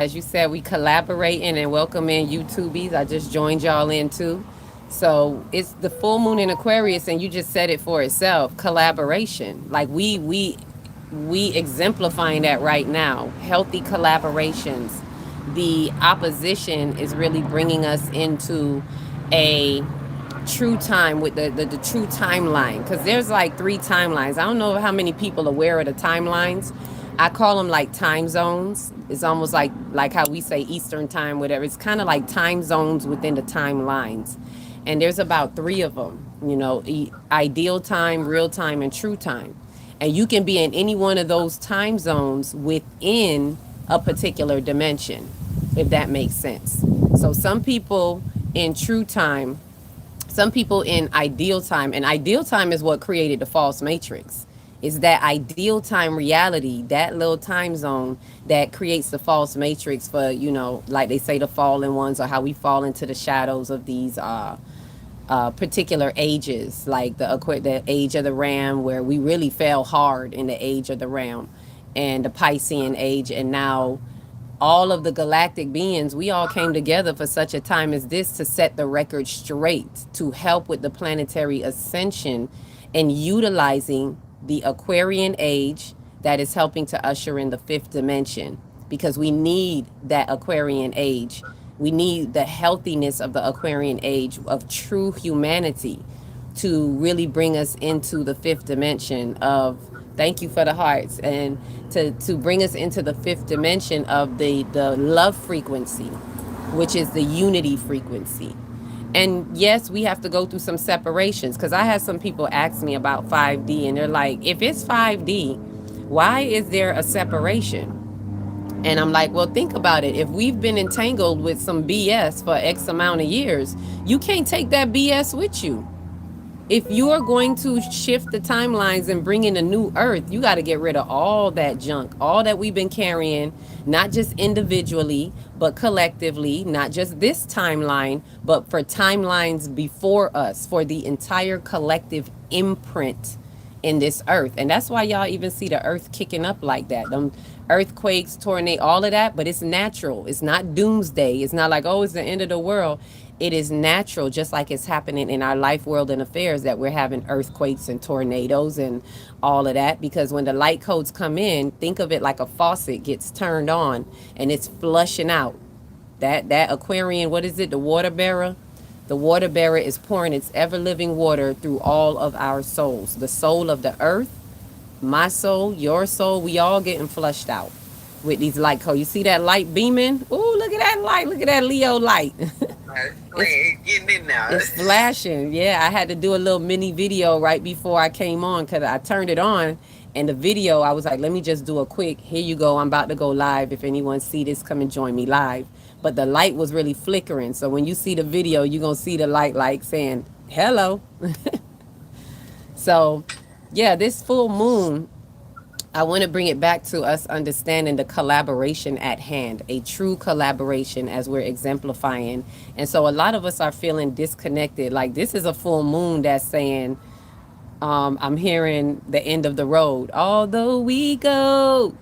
As you said, we collaborating and welcoming YouTubies. I just joined y'all in too. So it's the full moon in Aquarius, and you just said it for itself. Collaboration, like we exemplifying that right now. Healthy collaborations. The opposition is really bringing us into a true time with the true timeline, because there's like three timelines. I don't know how many people are aware of the timelines. I call them like time zones. It's almost like how we say Eastern time, whatever. It's kind of like time zones within the timelines, and there's about three of them. Ideal time, real time, and true time. And you can be in any one of those time zones within a particular dimension, if that makes sense. So some people in true time, some people in ideal time, and ideal time is what created the false matrix. Is that ideal time reality, that little time zone that creates the false matrix for, like they say, the fallen ones, or how we fall into the shadows of these particular ages, like the age of the ram, where we really fell hard in the age of the ram, and the Piscean age, and now all of the galactic beings, we all came together for such a time as this to set the record straight, to help with the planetary ascension and utilizing the Aquarian age that is helping to usher in the fifth dimension, because we need that Aquarian age. We need the healthiness of the Aquarian age of true humanity to really bring us into the fifth dimension of, thank you for the hearts, and to bring us into the fifth dimension of the love frequency, which is the unity frequency. And yes, we have to go through some separations, because I had some people ask me about 5D, and they're like, if it's 5D, why is there a separation? And I'm like, well, think about it. If we've been entangled with some BS for X amount of years, you can't take that BS with you. If you are going to shift the timelines and bring in a new earth, you got to get rid of all that junk, all that we've been carrying, not just individually, but collectively, not just this timeline, but for timelines before us, for the entire collective imprint in this earth. And that's why y'all even see the earth kicking up like that. Them earthquakes, tornado, all of that, but it's natural. It's not doomsday. It's not like, oh, it's the end of the world. It is natural, just like it's happening in our life, world, and affairs, that we're having earthquakes and tornadoes and all of that. Because when the light codes come in, think of it like a faucet gets turned on and it's flushing out. That Aquarian, what is it? The water bearer? The water bearer is pouring its ever living water through all of our souls. The soul of the earth, my soul, your soul, we all getting flushed out with these light codes. You see that light beaming? Ooh, look at that light. Look at that Leo light. it's Getting in now. it's flashing. Yeah, I had to do a little mini video right before I came on, because I turned it on, and the video, I was like, let me just do a quick, here you go, I'm about to go live. If anyone see this, come and join me live. But the light was really flickering. So when you see the video, you're going to see the light like saying, hello. So, yeah, this full moon, I want to bring it back to us understanding the collaboration at hand, a true collaboration as we're exemplifying. And so a lot of us are feeling disconnected. Like, this is a full moon that's saying, I'm hearing the end of the road. Although we go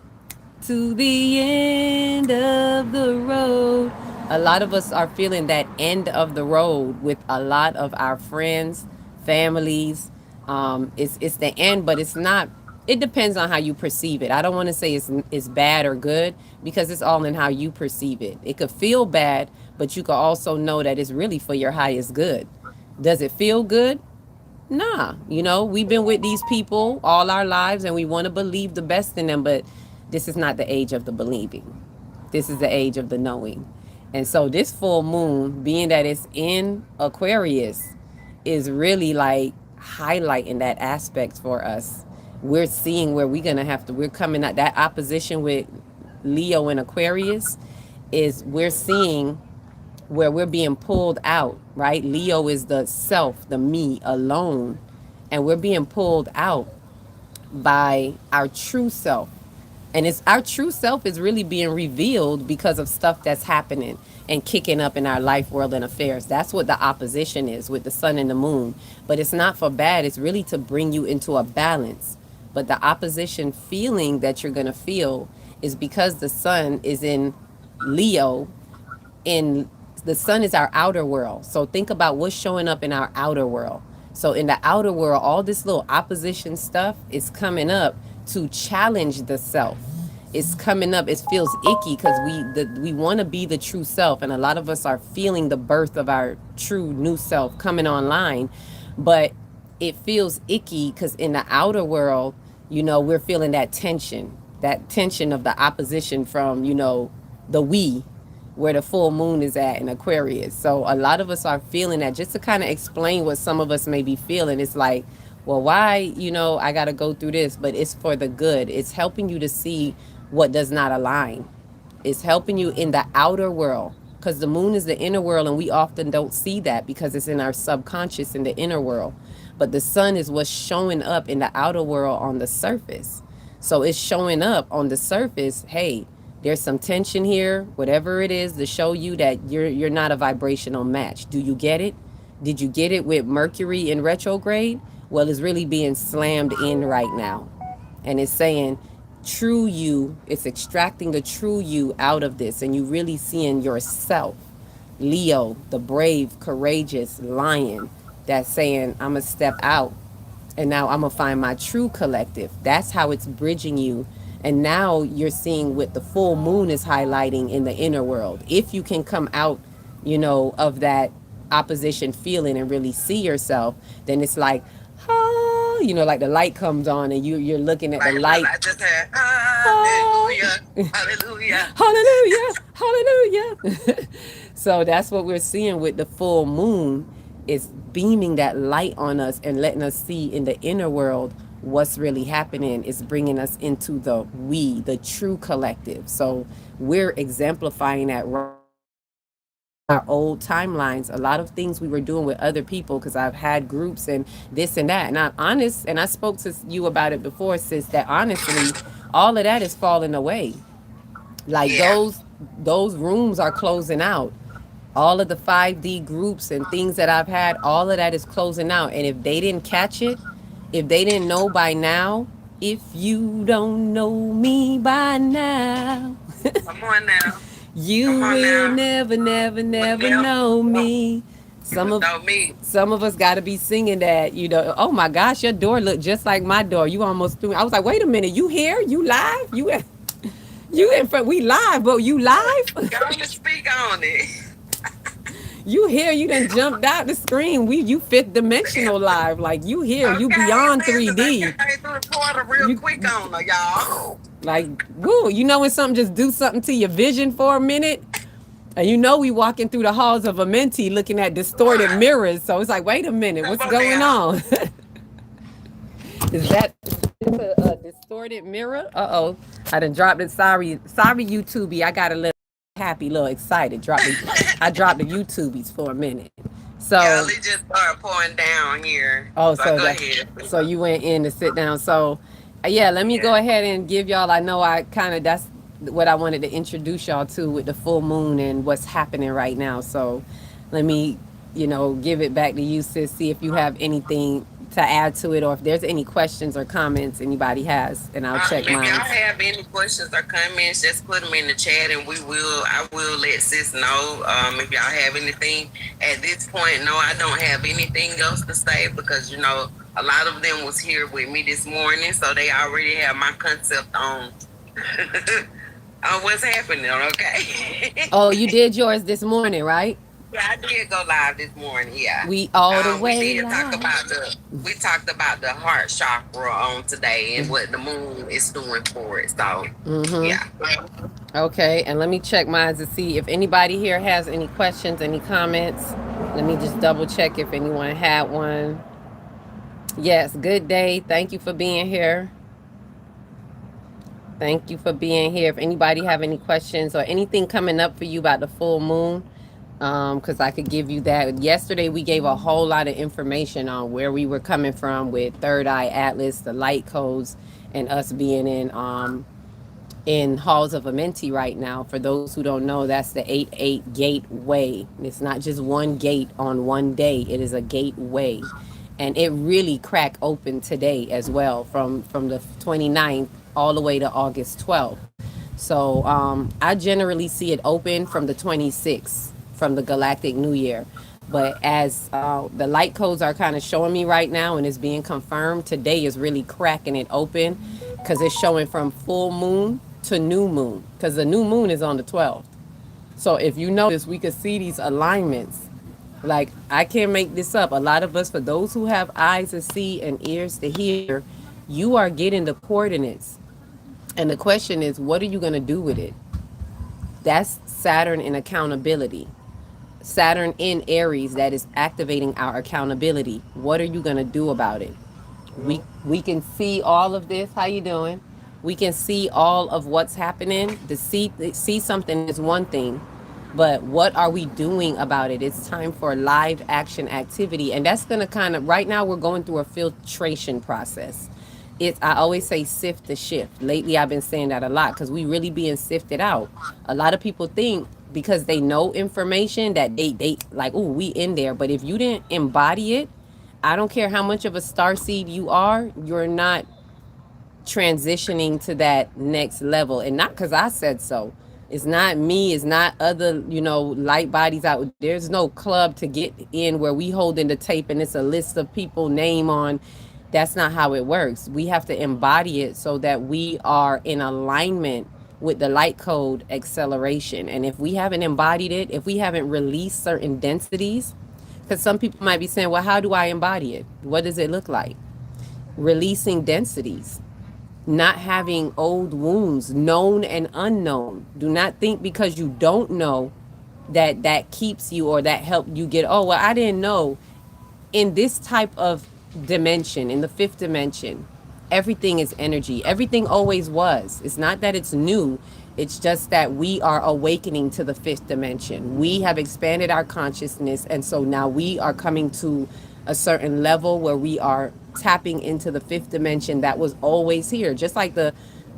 to the end of the road. A lot of us are feeling that end of the road with a lot of our friends, families. It's the end, but it's not. It depends on how you perceive it. I don't want to say it's bad or good, because it's all in how you perceive it. It could feel bad, but you could also know that it's really for your highest good. Does it feel good? Nah, we've been with these people all our lives, and we want to believe the best in them, but this is not the age of the believing. This is the age of the knowing. And so this full moon, being that it's in Aquarius, is really like highlighting that aspect for us. We're seeing where we're coming at that opposition with Leo and Aquarius, is we're seeing where we're being pulled out, right? Leo is the self, the me alone, and we're being pulled out by our true self. And it's our true self is really being revealed because of stuff that's happening and kicking up in our life, world, and affairs. That's what the opposition is with the sun and the moon. But it's not for bad. It's really to bring you into a balance. But the opposition feeling that you're going to feel is because the sun is in Leo, in the sun is our outer world. So think about what's showing up in our outer world. So in the outer world, all this little opposition stuff is coming up to challenge the self. It's coming up. It feels icky because we want to be the true self, and a lot of us are feeling the birth of our true new self coming online, but it feels icky because in the outer world, we're feeling that tension of the opposition from the we, where the full moon is at in Aquarius. So a lot of us are feeling that. Just to kind of explain what some of us may be feeling, it's like, well, why, I got to go through this, but it's for the good. It's helping you to see what does not align. It's helping you in the outer world, because the moon is the inner world, and we often don't see that because it's in our subconscious in the inner world. But the sun is what's showing up in the outer world on the surface. So it's showing up on the surface. Hey, there's some tension here, whatever it is, to show you that you're not a vibrational match. Do you get it? Did you get it with Mercury in retrograde? Well, it's really being slammed in right now. And it's saying true you, it's extracting the true you out of this, and you really seeing yourself. Leo, the brave, courageous lion that's saying, I'm going to step out and now I'm going to find my true collective. That's how it's bridging you. And now you're seeing what the full moon is highlighting in the inner world. If you can come out, of that opposition feeling and really see yourself, then it's like, oh, like the light comes on and you're looking at the light. I just had hallelujah, hallelujah, hallelujah, hallelujah. So that's what we're seeing with the full moon, is beaming that light on us and letting us see in the inner world what's really happening. Is bringing us into the we, the true collective. So we're exemplifying that right our old timelines, a lot of things we were doing with other people, because I've had groups and this and that, and I'm honest, and I spoke to you about it before, sis, that honestly all of that is falling away. Like yeah. those rooms are closing out. All of the 5D groups and things that I've had, all of that is closing out. And if they didn't catch it, if they didn't know by now, if you don't know me by now, Come on now, you come on will now. never, never, But never now, know me. Some of know me. some of us got to be singing that. Oh my gosh, your door looked just like my door. You almost threw me. I was like, wait a minute, you here? You live? You in front? We live, but you live? Go on and speak on it. You here? You done jumped out the screen. You fifth dimensional live. Like you here? You Okay, beyond listen, I 3D. came through the portal real You quick on her, y'all. like woo. When something just do something to your vision for a minute. And we walking through the halls of a mentee looking at distorted Right. mirrors. So it's like, wait a minute, Come what's on going now. on? Is that a distorted mirror? Uh-oh. I done dropped it. Sorry, YouTubey. I got a little happy, little excited. I dropped the YouTubies for a minute. Y'all, So, it just started pouring down here. oh, So so go that, ahead. so you went in to sit down. So, yeah, let me go Yeah. ahead and give y'all. I know that's what I wanted to introduce y'all to with the full moon and what's happening right now. So, let me, give it back to you, sis. See if you have anything to add to it, or if there's any questions or comments anybody has, and I'll check If y'all mine. have any questions or comments, just put them in the chat, and I will let sis know. If y'all have anything at this point, no, I don't have anything else to say, because a lot of them was here with me this morning, so they already have my concept on on what's happening. Okay. Oh, you did yours this morning, right? Yeah, I did go live this morning. Yeah, We all the we way did talk live. about the heart chakra on today and what the moon is doing for it. So, Mm-hmm. yeah. Okay, and let me check mine to see if anybody here has any questions, any comments. Let me just double check if anyone had one. Yes, good day. Thank you for being here. Thank you for being here. If anybody have any questions or anything coming up for you about the full moon, because I could give you that. Yesterday we gave a whole lot of information on where we were coming from with Third Eye Atlas, the light codes, and us being in Halls of Amenti right now. For those who don't know, that's the 8-8 gateway. It's not just one gate on one day. It is a gateway. And it really cracked open today as well, from the 29th all the way to August 12th. So I generally see it open from the 26th, from the Galactic New Year. But as the light codes are kind of showing me right now and it's being confirmed, today is really cracking it open because it's showing from full moon to new moon because the new moon is on the 12th. So if you notice, we could see these alignments. Like, I can't make this up. A lot of us, for those who have eyes to see and ears to hear, you are getting the coordinates. And the question is, what are you going to do with it? That's Saturn in accountability. Saturn in Aries that is activating our accountability. What are you going to do about it? We can see all of this. How you doing? We can see all of what's happening. To see something is one thing, but what are we doing about it? It's time for live action activity, and that's going to kind of, right now we're going through a filtration process. It's, I always say, sift to shift. Lately I've been saying that a lot because we really being sifted out. A lot of people think because they know information that they like, oh, we in there, but if you didn't embody it, I don't care how much of a star seed you are, you're not transitioning to that next level. And not because I said so. It's not me, it's not other, light bodies out. There's no club to get in where we hold in the tape and it's a list of people name on. That's not how it works. We have to embody it so that we are in alignment with the light code acceleration. And if we haven't embodied it, if we haven't released certain densities, because some people might be saying, well, how do I embody it? What does it look like? Releasing densities, not having old wounds, known and unknown. Do not think because you don't know that that keeps you or that helped you get, oh, well, I didn't know. In this type of dimension, in the fifth dimension, everything is energy. Everything always was. It's not that it's new. It's just that we are awakening to the fifth dimension. We have expanded our consciousness. And so now we are coming to a certain level where we are tapping into the fifth dimension that was always here. Just like the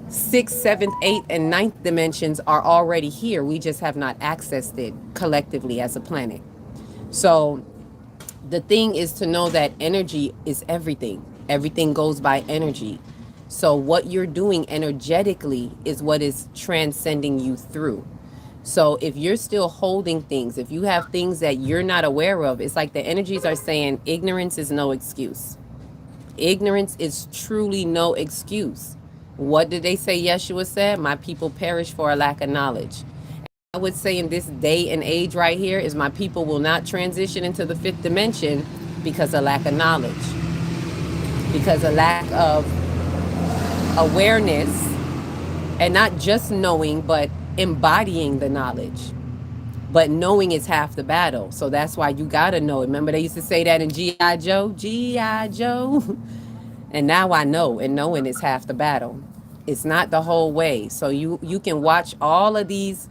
sixth, seventh, eighth, and ninth dimensions are already here. We just have not accessed it collectively as a planet. So the thing is to know that energy is everything. Everything goes by energy. So what you're doing energetically is what is transcending you through. So if you're still holding things, if you have things that you're not aware of, it's like the energies are saying ignorance is no excuse. Ignorance is truly no excuse. What did they say Yeshua said? My people perish for a lack of knowledge. I would say in this day and age right here is my people will not transition into the fifth dimension because of lack of knowledge, because of lack of awareness, and not just knowing, but embodying the knowledge. But knowing is half the battle. So that's why you got to know it. Remember they used to say that in G.I. Joe? G.I. Joe. And now I know, and knowing is half the battle. It's not the whole way. So you can watch all of these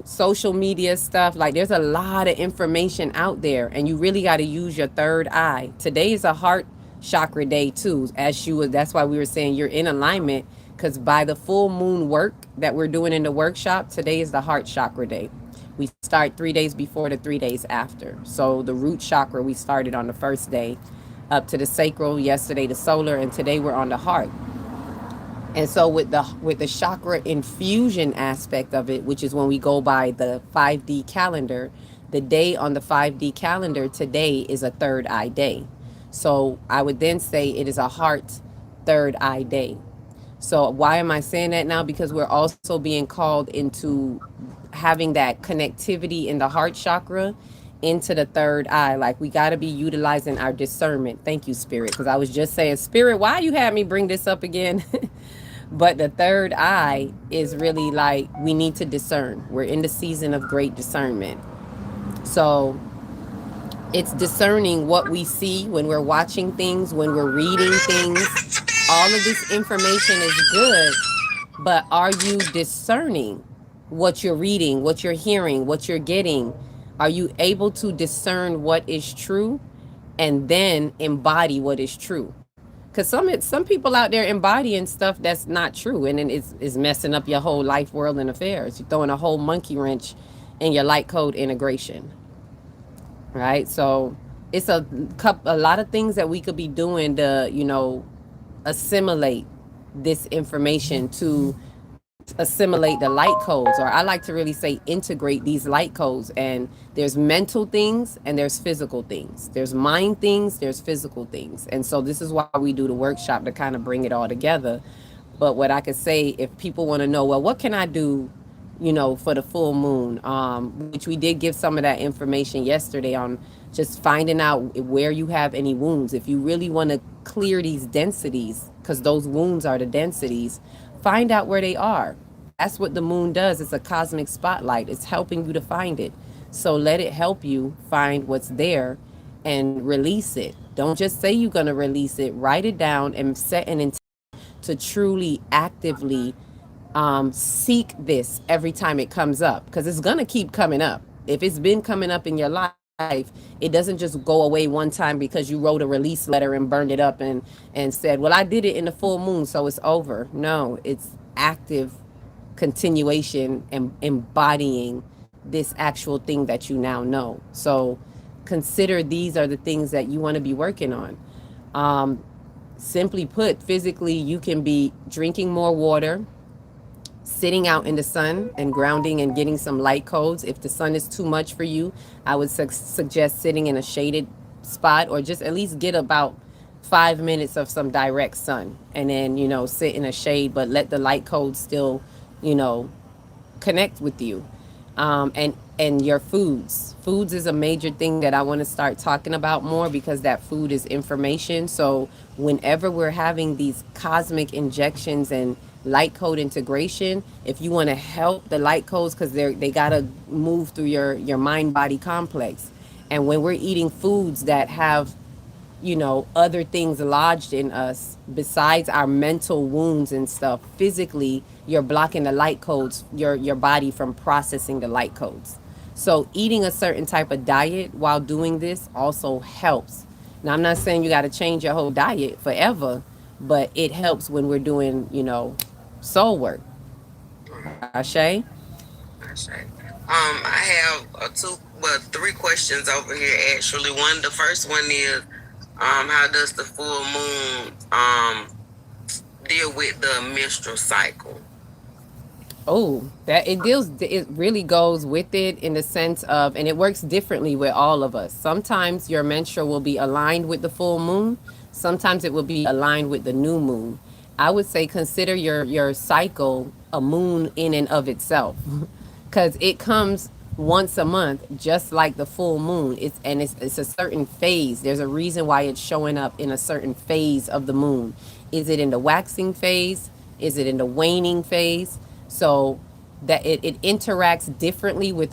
social media stuff. Like there's a lot of information out there and you really got to use your third eye. Today is a heart chakra day too, that's why we were saying you're in alignment, because by the full moon work that we're doing in the workshop, today is the heart chakra day. We start 3 days before to 3 days after. So the root chakra, we started on the first day, up to the sacral, yesterday the solar, and today we're on the heart. And so with the chakra infusion aspect of it, which is when we go by the 5D calendar, the day on the 5D calendar today is a third eye day. So I would then say it is a heart third eye day. So why am I saying that now? Because we're also being called into having that connectivity in the heart chakra into the third eye. Like we got to be utilizing our discernment. Thank you, Spirit. Because I was just saying, Spirit, why you had me bring this up again? But the third eye is really like we need to discern. We're in the season of great discernment. So it's discerning what we see when we're watching things, when we're reading things. All of this information is good, but are you discerning what you're reading, what you're hearing, what you're getting? Are you able to discern what is true and then embody what is true? Because some people out there embodying stuff that's not true, and then it's messing up your whole life, world, and affairs. You're throwing a whole monkey wrench in your light code integration, right? So it's a lot of things that we could be doing to, assimilate this information to assimilate the light codes, or I like to really say integrate these light codes. And there's mental things and there's physical things. There's mind things, there's physical things. And so this is why we do the workshop, to kind of bring it all together. But what I could say, if people want to know, well, what can I do, for the full moon, which we did give some of that information yesterday on just finding out where you have any wounds. If you really want to clear these densities, because those wounds are the densities, find out where they are. That's what the moon does. It's a cosmic spotlight. It's helping you to find it. So let it help you find what's there and release it. Don't just say you're going to release it. Write it down and set an intention to truly actively seek this every time it comes up, because it's going to keep coming up. If it's been coming up in your life, it doesn't just go away one time because you wrote a release letter and burned it up and said, well, I did it in the full moon, so it's over. No, it's active continuation and embodying this actual thing that you now know. So consider these are the things that you want to be working on. Um, Simply put, physically, you can be drinking more water, sitting out in the sun and grounding and getting some light codes. If the sun is too much for you, I would suggest sitting in a shaded spot, or just at least get about 5 minutes of some direct sun, and then, sit in a shade, but let the light codes still, you know, connect with you. And your foods is a major thing that I want to start talking about more, because that food is information. So whenever we're having these cosmic injections and light code integration, if you want to help the light codes, because they gotta move through your mind body complex. And when we're eating foods that have, other things lodged in us besides our mental wounds and stuff, physically, you're blocking the light codes, your body from processing the light codes. So eating a certain type of diet while doing this also helps. Now, I'm not saying you got to change your whole diet forever, but it helps when we're doing, soul work. Ashe? I say. I have three questions over here actually. The first one is, how does the full moon deal with the menstrual cycle? Oh, that it really goes with it in the sense of, and it works differently with all of us. Sometimes your menstrual will be aligned with the full moon. Sometimes it will be aligned with the new moon. I would say consider your cycle a moon in and of itself, because it comes once a month, just like the full moon. It's a certain phase. There's a reason why it's showing up in a certain phase of the moon. Is it in the waxing phase? Is it in the waning phase? So that it interacts differently with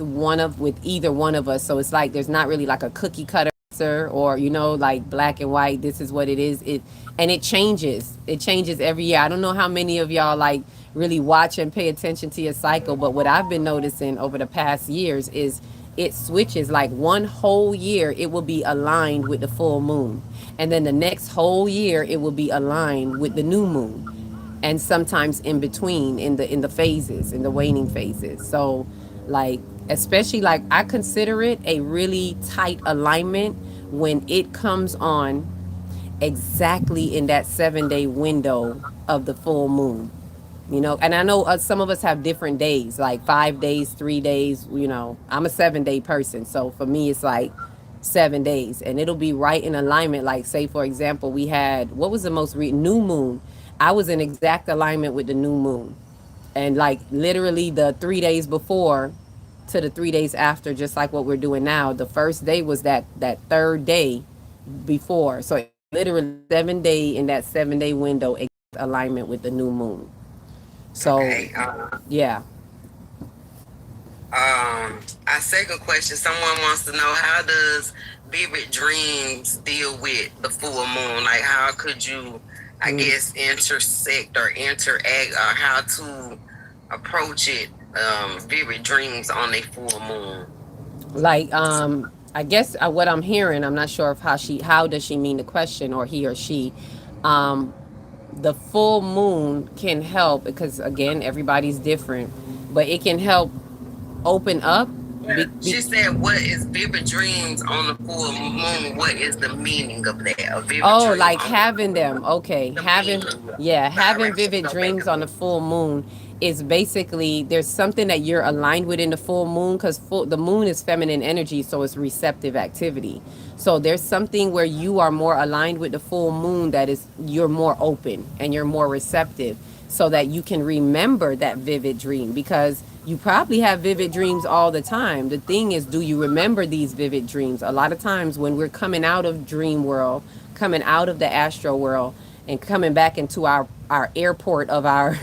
either one of us. So it's like there's not really like a cookie cutter answer, or like black and white, this is what it is. It changes. It changes every year. I don't know how many of y'all like really watch and pay attention to your cycle, but what I've been noticing over the past years is it switches. Like one whole year it will be aligned with the full moon, and then the next whole year it will be aligned with the new moon, and sometimes in between, in the phases, in the waning phases. So like, especially, like, I consider it a really tight alignment when it comes on exactly in that 7-day window of the full moon. And I know some of us have different days, like 5 days, 3 days. I'm a 7-day person, so for me it's like 7 days, and it'll be right in alignment. Like, say for example, we had, what was the most new moon? I was in exact alignment with the new moon, and like literally the 3 days before to the 3 days after, just like what we're doing now. The first day was that third day before, so it was literally 7 day in that 7-day window, exact alignment with the new moon. So Okay. yeah. Our second question, someone wants to know, how does vivid dreams deal with the full moon? Like, how could you, I Mm. guess, intersect or interact, or how to approach it, vivid dreams on a full moon? Like, I guess what I'm hearing, I'm not sure of how does she mean the question, or he or she. Um, the full moon can help, because again, everybody's different, but it can help open up. She said, what is vivid dreams on the full moon? What is the meaning of that? A vivid Oh, dream like on having them. Okay, the having, meaning, yeah, having direction. vivid Okay. dreams on the full moon is basically there's something that you're aligned with in the full moon, because the moon is feminine energy, so it's receptive activity. So there's something where you are more aligned with the full moon, that is you're more open and you're more receptive, so that you can remember that vivid dream, because you probably have vivid dreams all the time. The thing is, do you remember these vivid dreams? A lot of times when we're coming out of dream world, coming out of the astro world, and coming back into our airport of our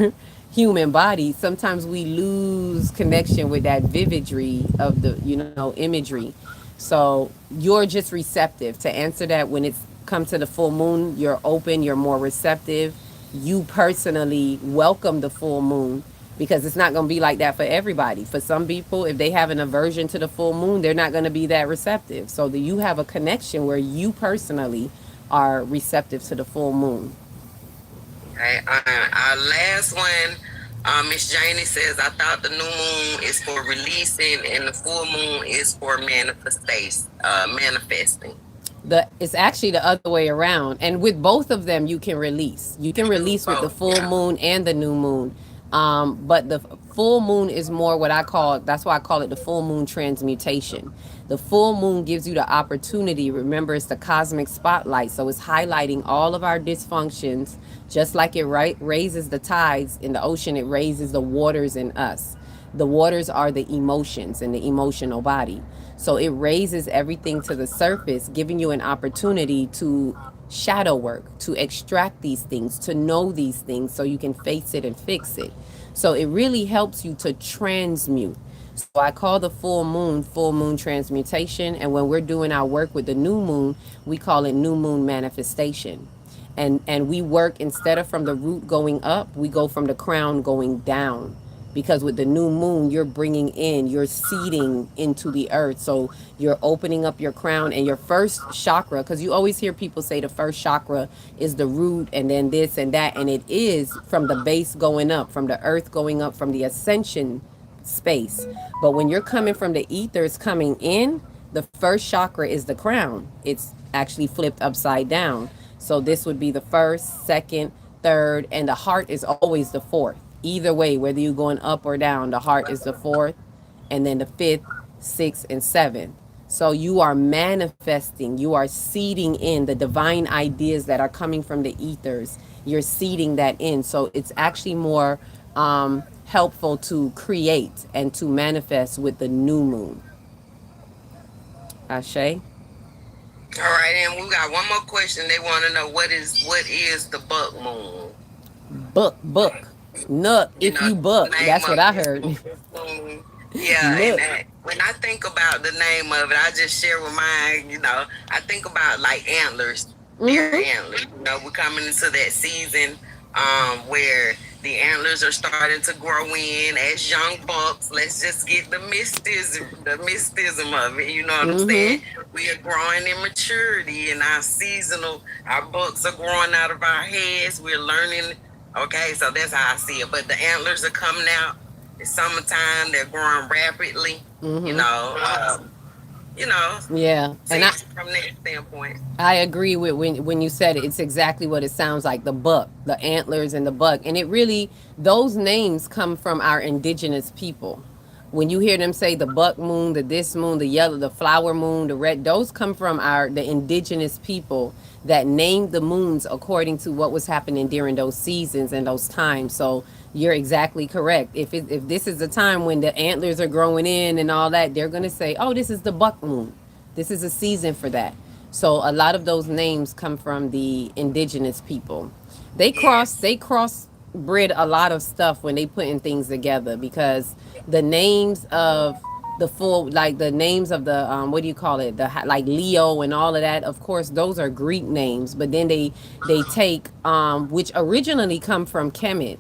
human body, sometimes we lose connection with that vividry of the, imagery. So you're just receptive to answer that. When it's come to the full moon, you're open, you're more receptive. You personally welcome the full moon, because it's not going to be like that for everybody. For some people, if they have an aversion to the full moon, they're not going to be that receptive. So that you have a connection where you personally are receptive to the full moon. Okay, our last one, Miss Janie says, I thought the new moon is for releasing and the full moon is for manifesting. It's actually the other way around, and with both of them you can release with the Oh, full yeah. moon and the new moon. But the full moon is more what I call, that's why I call it the full moon transmutation. The full moon gives you the opportunity, remember it's the cosmic spotlight, so it's highlighting all of our dysfunctions. Just like it raises the tides in the ocean, it raises the waters in us. The waters are the emotions and the emotional body. So it raises everything to the surface, giving you an opportunity to shadow work, to extract these things, to know these things so you can face it and fix it. So it really helps you to transmute. So I call the full moon transmutation. And when we're doing our work with the new moon, we call it new moon manifestation. And we work, instead of from the root going up, we go from the crown going down, because with the new moon you're bringing in, you're seeding into the earth. So you're opening up your crown and your first chakra, because you always hear people say the first chakra is the root, and then this and that, and it is from the base going up, from the earth going up, from the ascension space. But when you're coming from the ethers coming in, the first chakra is the crown. It's actually flipped upside down. So this would be the first, second, third, and the heart is always the fourth. Either way, whether you're going up or down, the heart is the fourth, and then the fifth, sixth, and seventh. So you are manifesting, you are seeding in the divine ideas that are coming from the ethers. You're seeding that in. So it's actually more helpful to create and to manifest with the new moon. Ashe? All right, and we got one more question. They want to know what is the buck moon? Book. Nook, You if know, you book. the name That's what of I this heard. moon. Yeah, and Nook. when I think about the name of it, I just share with mine. I think about like antlers, deer Mm-hmm. antlers. We're coming into that season where the antlers are starting to grow in as young bucks. Let's just get the mysticism of it. You know what I'm Mm-hmm. saying? We are growing in maturity, and our bucks are growing out of our heads. We're learning. Okay, so that's how I see it. But the antlers are coming out. It's summertime. They're growing rapidly. You Mm-hmm. know, you know. Yeah. See from that standpoint. I agree with when you said it. It's exactly what it sounds like. The buck, the antlers, and the buck, and it really, those names come from our indigenous people. When you hear them say the buck moon, the this moon, the yellow, the flower moon, the red, those come from the indigenous people that named the moons according to what was happening during those seasons and those times. So you're exactly correct. If this is the time when the antlers are growing in and all that, they're gonna say, oh, this is the buck moon. This is a season for that. So a lot of those names come from the indigenous people. Yes. They cross bred a lot of stuff when they putting things together, because the names of the full, like the names of the what do you call it, the like Leo and all of that, of course those are Greek names, but then they take which originally come from Kemet,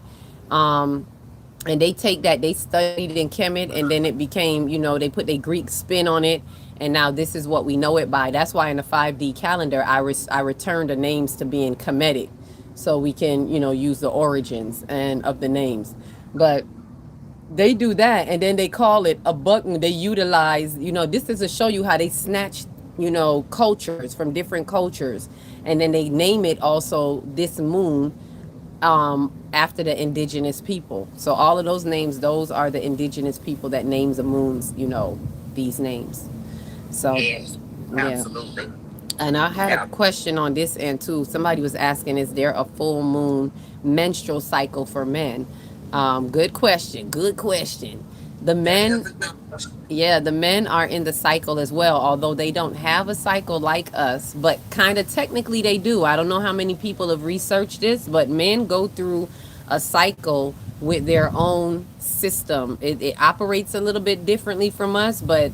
um and they take that, they studied in Kemet, and then it became, they put their Greek spin on it, and now this is what we know it by. That's why in the 5D calendar I return the names to being Kemetic, so we can, use the origins and of the names. But they do that, and then they call it a button. They utilize, this is to show you how they snatch, cultures from different cultures, and then they name it also this moon, after the indigenous people. So all of those names, those are the indigenous people that names the moons, these names. So Yes, yeah. absolutely. And I had a Yeah. question on this end too. Somebody was asking, is there a full moon menstrual cycle for men? Good question. Good question. The That men, is a good question. yeah, the men are in the cycle as well, although they don't have a cycle like us, but kind of technically they do. I don't know how many people have researched this, but men go through a cycle with their own system. It operates a little bit differently from us, but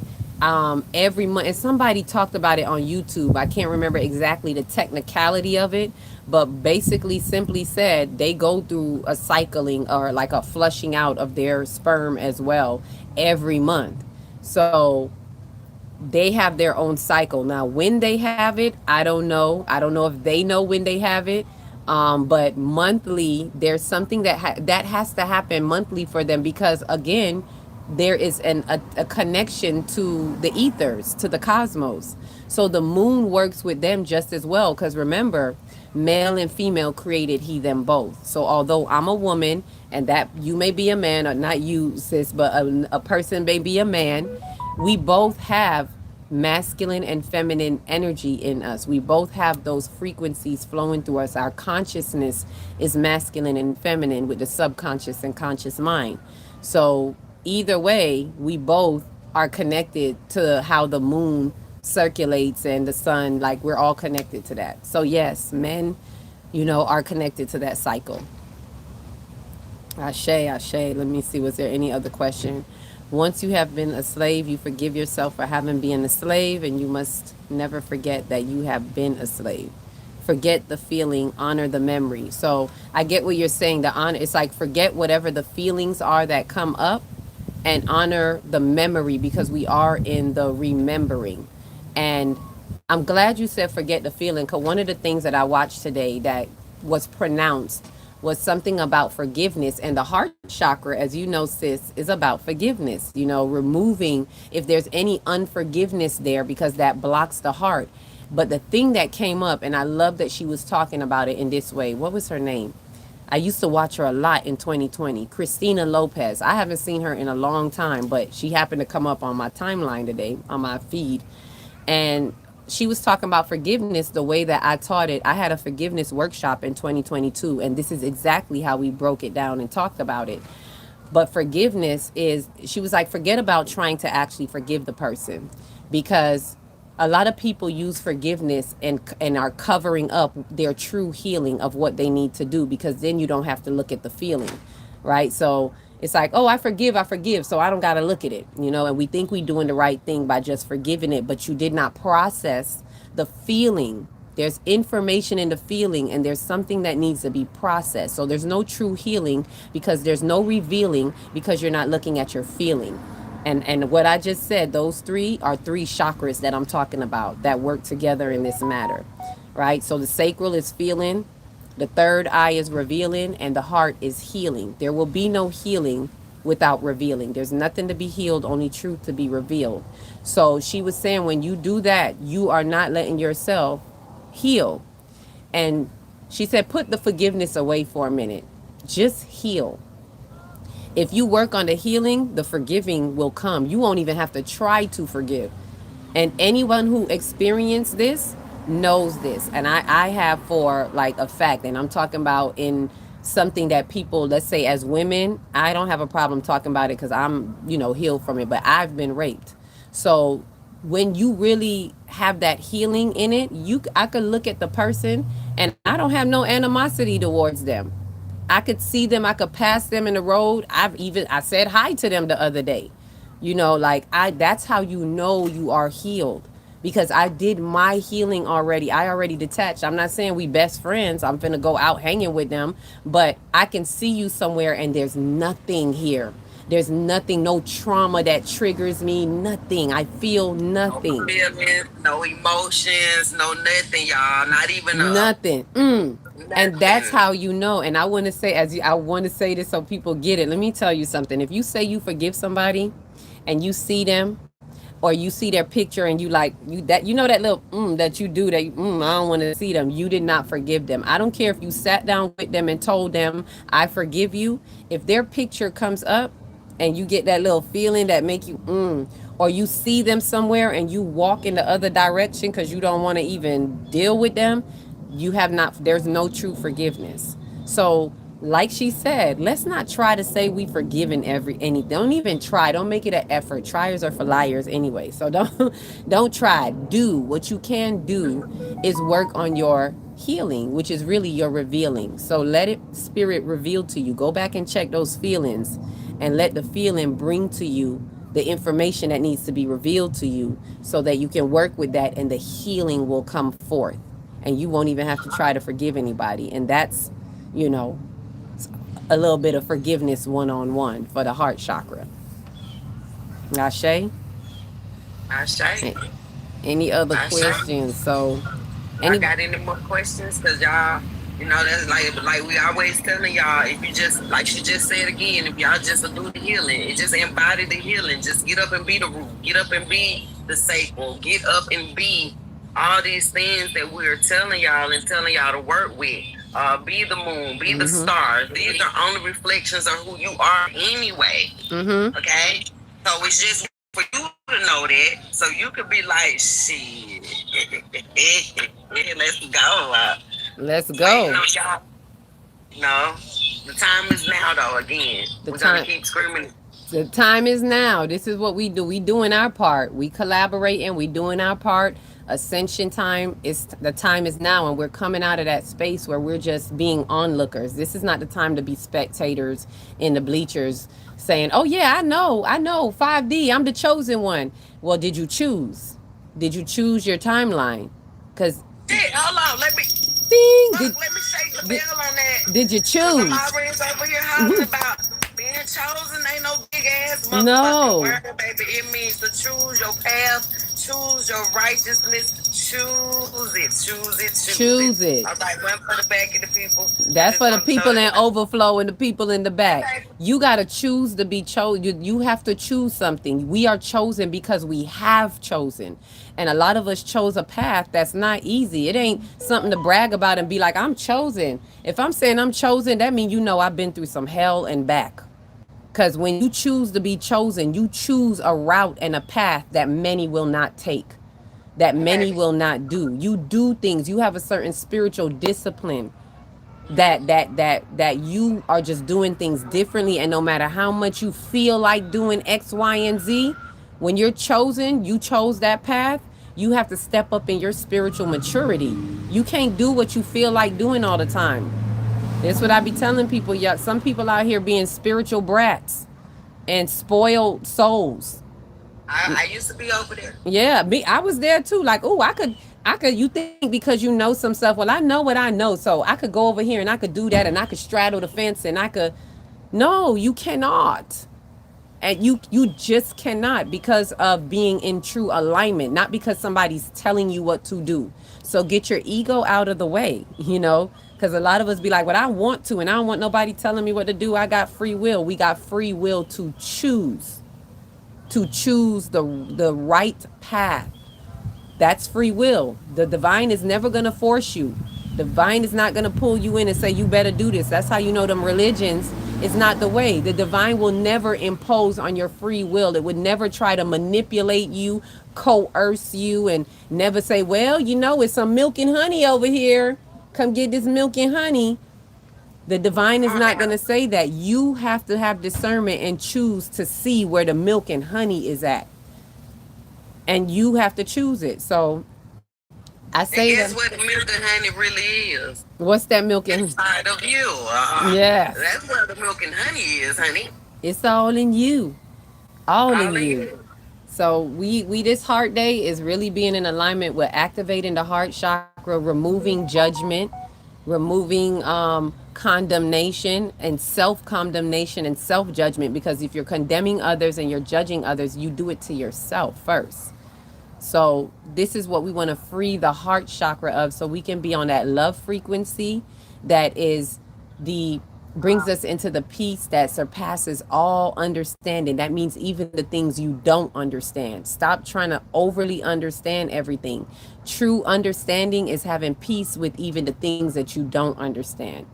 every month, and somebody talked about it on YouTube. I can't remember exactly the technicality of it, but basically, simply said, they go through a cycling or like a flushing out of their sperm as well every month. So they have their own cycle. Now, when they have it, I don't know. I don't know if they know when they have it. But monthly, there's something that has to happen monthly for them because, again, there is a connection to the ethers, to the cosmos. So the moon works with them just as well. Because remember, male and female created he them both. So although I'm a woman and that you may be a man, or not you, sis, but a person may be a man, we both have masculine and feminine energy in us. We both have those frequencies flowing through us. Our consciousness is masculine and feminine with the subconscious and conscious mind. So either way, we both are connected to how the moon circulates and the sun. Like, we're all connected to that. So yes, men, are connected to that cycle. Ashe, Ashe. Let me see. Was there any other question? Once you have been a slave, you forgive yourself for having been a slave, and you must never forget that you have been a slave. Forget the feeling, honor the memory. So I get what you're saying. The honor, it's like forget whatever the feelings are that come up, and honor the memory because we are in the remembering. And I'm glad you said forget the feeling because one of the things that I watched today that was pronounced was something about forgiveness. And the heart chakra, as you know, sis, is about forgiveness, removing if there's any unforgiveness there because that blocks the heart. But the thing that came up, and I love that she was talking about it in this way. What was her name? I used to watch her a lot in 2020. Christina Lopez. I haven't seen her in a long time, but she happened to come up on my timeline today, on my feed. And she was talking about forgiveness the way that I taught it. I had a forgiveness workshop in 2022, and this is exactly how we broke it down and talked about it. But forgiveness is, she was like, forget about trying to actually forgive the person because a lot of people use forgiveness and are covering up their true healing of what they need to do because then you don't have to look at the feeling, right? So it's like, oh, I forgive, so I don't got to look at it, and we think we doing the right thing by just forgiving it, but you did not process the feeling. There's information in the feeling, and there's something that needs to be processed. So there's no true healing because there's no revealing because you're not looking at your feeling. And what I just said, those three are three chakras that I'm talking about that work together in this matter, right? So the sacral is feeling, the third eye is revealing, and the heart is healing. There will be no healing without revealing. There's nothing to be healed, only truth to be revealed. So she was saying when you do that, you are not letting yourself heal. And she said, put the forgiveness away for a minute. Just heal. If you work on the healing, the forgiving will come. You won't even have to try to forgive. And anyone who experienced this knows this. And I have for like a fact, and I'm talking about in something that people, let's say as women, I don't have a problem talking about it because I'm, healed from it, but I've been raped. So when you really have that healing in it, I could look at the person and I don't have no animosity towards them. I could see them, I could pass them in the road. I said hi to them the other day. Like I that's how you know you are healed because I did my healing already. I already detached. I'm not saying we best friends. I'm finna go out hanging with them, but I can see you somewhere and there's nothing here. There's nothing, no trauma that triggers me, nothing. I feel No nothing. feelings, no emotions, no nothing, y'all. Not even Nothing. And that's nothing. how you know. And I want to say, I want to say this so people get it. Let me tell you something. If you say you forgive somebody and you see them, or you see their picture and you like you that you know that little that you do that I don't want to see them. You did not forgive them. I don't care if you sat down with them and told them I forgive you. If their picture comes up and you get that little feeling that make you or you see them somewhere and you walk in the other direction because you don't want to even deal with them, you have not, there's no true forgiveness. So like she said, let's not try to say we forgiven any, don't even try, don't make it an effort. Triers are for liars anyway, so don't try. Do what you can do is work on your healing, which is really your revealing. So let it, spirit, reveal to you. Go back and check those feelings and let the feeling bring to you the information that needs to be revealed to you so that you can work with that and the healing will come forth and you won't even have to try to forgive anybody. And that's, you know, a little bit of forgiveness one-on-one for the heart chakra. Ashe? I say. Any other I say. questions? So I any got any more questions? Cause y'all, that's like we always telling y'all. If you just like she just said again, if y'all just do the healing, it just embody the healing. Just get up and be the root. Get up and be the sacral. Get up and be all these things that we're telling y'all and telling y'all to work with. Be the moon. Be the stars. These are only reflections of who you are anyway. Okay, so it's just for you to know that, so you could be like, shit, let's go. let's Waiting go. on y'all. No, the time is now, though. Again, The we're gonna time keep screaming. the time is now. This is what we do. We doing our part. We collaborating. We doing our part. Ascension time is, the time is now, and we're coming out of that space where we're just being onlookers. This is not the time to be spectators in the bleachers saying, "Oh yeah, I know, 5D, I'm the chosen one." Well, did you choose? Did you choose your timeline? Because Shit, hold on. ding, Let me shake the did, bell on that. did you Cause I'm choose? always over here hollering about being chosen. Ain't no big ass motherfucking No. word, baby. It means to choose your path, choose your righteousness, choose it, choose it, choose it. Choose it. All right, one for the back of the people. I That's just for the want to throw people in that. overflow and the people in the back. Okay. You got to choose to be chosen. You have to choose something. We are chosen because we have chosen. And a lot of us chose a path that's not easy. It ain't something to brag about and be like, I'm chosen. If I'm saying I'm chosen, that means I've been through some hell and back. Because when you choose to be chosen, you choose a route and a path that many will not take, that many Okay. will not do. You do things. You have a certain spiritual discipline that you are just doing things differently, and no matter how much you feel like doing X, Y, and Z, when you're chosen, you chose that path, you have to step up in your spiritual maturity. You can't do what you feel like doing all the time. That's what I be telling people. Yeah, some people out here being spiritual brats and spoiled souls. I used to be over there. Yeah, me, I was there too. Like, oh, I could. You think because you know some stuff? Well, I know what I know, so I could go over here and I could do that, and I could straddle the fence, and I could. No, you cannot, and you just cannot because of being in true alignment, not because somebody's telling you what to do. So get your ego out of the way, because a lot of us be like, "Well, I want to, and I don't want nobody telling me what to do. I got free will. We got free will to choose the right path. That's free will. The divine is never going to force you. The divine is not going to pull you in and say, you better do this. That's how you know them religions is not the way. The divine will never impose on your free will. It would never try to manipulate you, coerce you, and never say, well, it's some milk and honey over here. Come get this milk and honey. The divine is not going to say that. You have to have discernment and choose to see where the milk and honey is at. And you have to choose it. So I say And that. guess what the milk and honey really is? What's that milk and Inside of you. yes. That's where the milk and honey is, honey. It's all in you. All in All of you. you. So we this heart day is really being in alignment with activating the heart chakra, removing judgment, removing condemnation and self-condemnation and self-judgment, because if you're condemning others and you're judging others, you do it to yourself first. So this is what we want to free the heart chakra of, so we can be on that love frequency that is the brings us into the peace that surpasses all understanding. That means even the things you don't understand. Stop trying to overly understand everything. True understanding is having peace with even the things that you don't understand.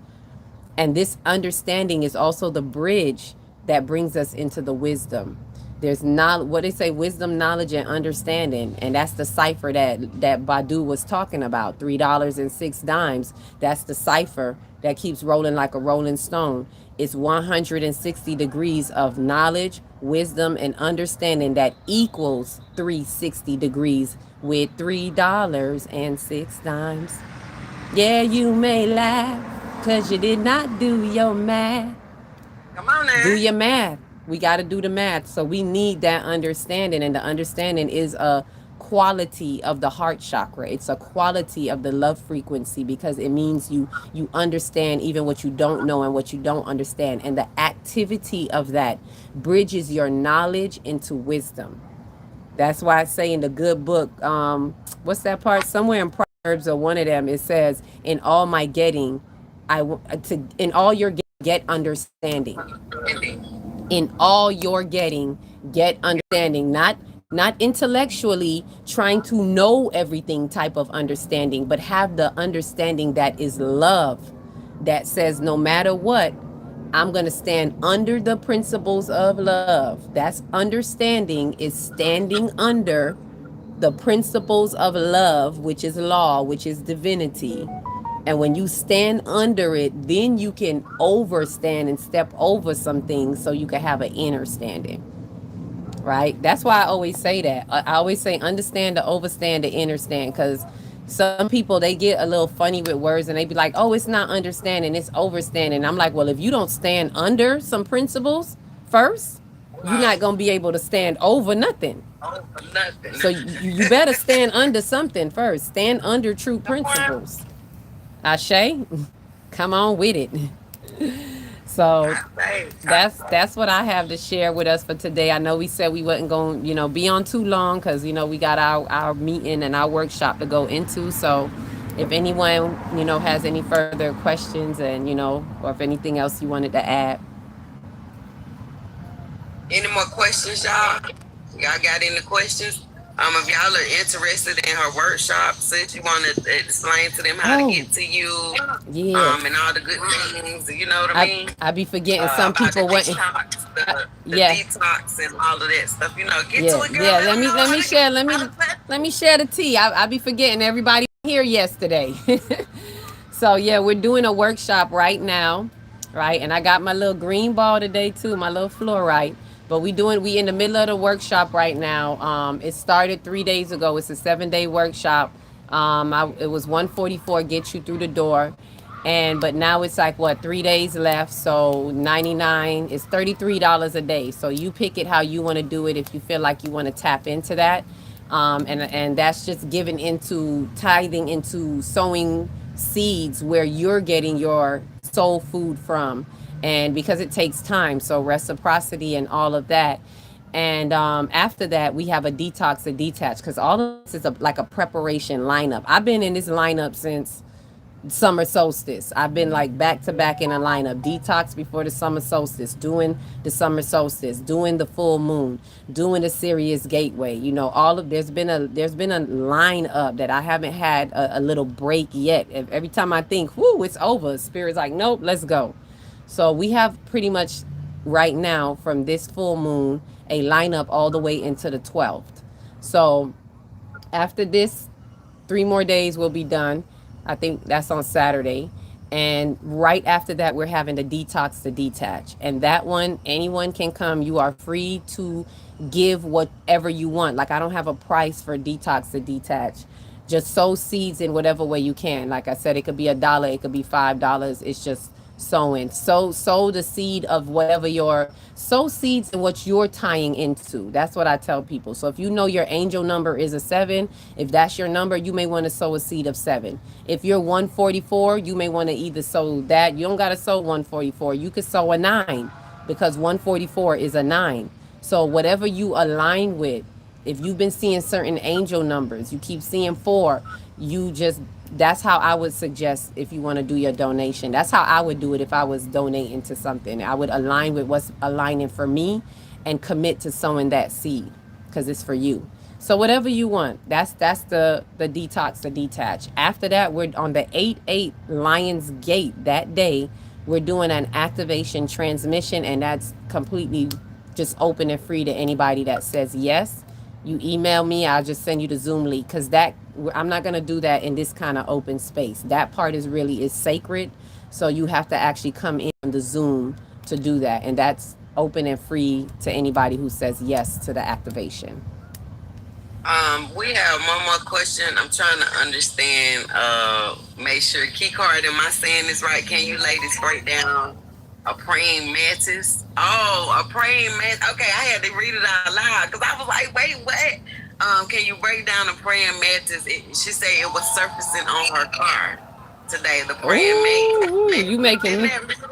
And this understanding is also the bridge that brings us into the wisdom. There's not what they say, wisdom, knowledge, and understanding, and that's the cipher that Badu was talking about. $3.06. That's the cipher that keeps rolling like a rolling stone. It's 160 degrees of knowledge, wisdom, and understanding that equals 360 degrees with $3.06. Yeah, you may laugh because you did not do your math. Come on Do now. your math. We got to do the math. So we need that understanding. And the understanding is a quality of the heart chakra. It's a quality of the love frequency because it means you understand even what you don't know and what you don't understand. And the activity of that bridges your knowledge into wisdom. That's why I say in the good book, what's that part? Somewhere in Proverbs or one of them, it says, "In all my getting, in all your get understanding. In all your getting, get understanding. Not intellectually trying to know everything type of understanding, but have the understanding that is love, that says no matter what, I'm going to stand under the principles of love. That's understanding is standing under the principles of love, which is law, which is divinity. And when you stand under it, then you can overstand and step over some things so you can have an inner standing. Right? That's why I always say that. I always say understand to overstand to understand because some people they get a little funny with words and they be like, oh, it's not understanding, it's overstanding. I'm like, well, if you don't stand under some principles first, you're not Wow. going to be able to stand over nothing. Oh, for nothing. So you better stand under something first. Stand under true Come on. principles. Ashe, come on with it. So I say, that's what I have to share with us for today. I know we said we wasn't going, be on too long because we got our meeting and our workshop to go into. So if anyone has any further questions and or if anything else you wanted to add. any more questions, y'all? Y'all got any questions? If y'all are interested in her workshop, since you want to explain to them how to Oh, get to you, yeah. and all the good things, you know what I I mean? I be forgetting some About the people went. detox, the Yeah. detox, and all of that stuff. Get to Yeah, it, girl. yeah. Let them know Let how me to get share. how to play. Let me share the tea. I be forgetting everybody here yesterday. So yeah, we're doing a workshop right now, right? And I got my little green ball today too, my little fluorite. But we in the middle of the workshop right now. It started 3 days ago. It's a 7-day workshop. It was 144 get you through the door, and but now it's like what 3 days left. So 99 is $33 a day. So you pick it how you want to do it. If you feel like you want to tap into that, and that's just giving into tithing into sowing seeds where you're getting your soul food from, and because it takes time, so reciprocity and all of that. And after that, we have a detox, a detach, because all of this is like a preparation lineup. I've been in this lineup since summer solstice. I've been like back to back in a lineup. Detox before the summer solstice, doing the summer solstice, doing the full moon, doing the Sirius gateway. All of there's been a line up that I haven't had a little break yet. Every time I think, whoo, it's over, Spirit's like, nope, let's go. So we have pretty much right now from this full moon a lineup all the way into the 12th. So after this, 3 more days will be done. I think that's on Saturday. And right after that, we're having the detox to detach. And that one, anyone can come. You are free to give whatever you want. Like, I don't have a price for detox to detach. Just sow seeds in whatever way you can. Like I said, it could be $1, it could be $5. It's just sowing. Sow the seed of whatever your sow seeds and what you're tying into. That's what I tell people. So if you know your angel number is a 7, if that's your number, you may want to sow a seed of 7. If you're 144, you may want to either sow that. You don't got to sow 144. You could sow a 9 because 144 is a 9. So whatever you align with, if you've been seeing certain angel numbers, you keep seeing 4, you just that's how I would suggest if you want to do your donation. That's how I would do it if I was donating to something. I would align with what's aligning for me and commit to sowing that seed because it's for you. So whatever you want, that's the detox, the detach. After that, we're on the 8/8 Lions Gate that day. We're doing an activation transmission, and that's completely just open and free to anybody that says yes. You email me, I'll just send you the Zoom link because that I'm not gonna do that in this kind of open space. That part is really is sacred, so you have to actually come in on the Zoom to do that, and that's open and free to anybody who says yes to the activation. We have one more question. I'm trying to understand. Make sure key card. Am I saying this right? Can you ladies break down a praying mantis? Oh, a praying mantis. Okay, I had to read it out loud because I was like, wait, what? Can you break down a praying mantis? She said it was surfacing on her card today. The praying Ooh, mantis. you making Isn't me. that beautiful?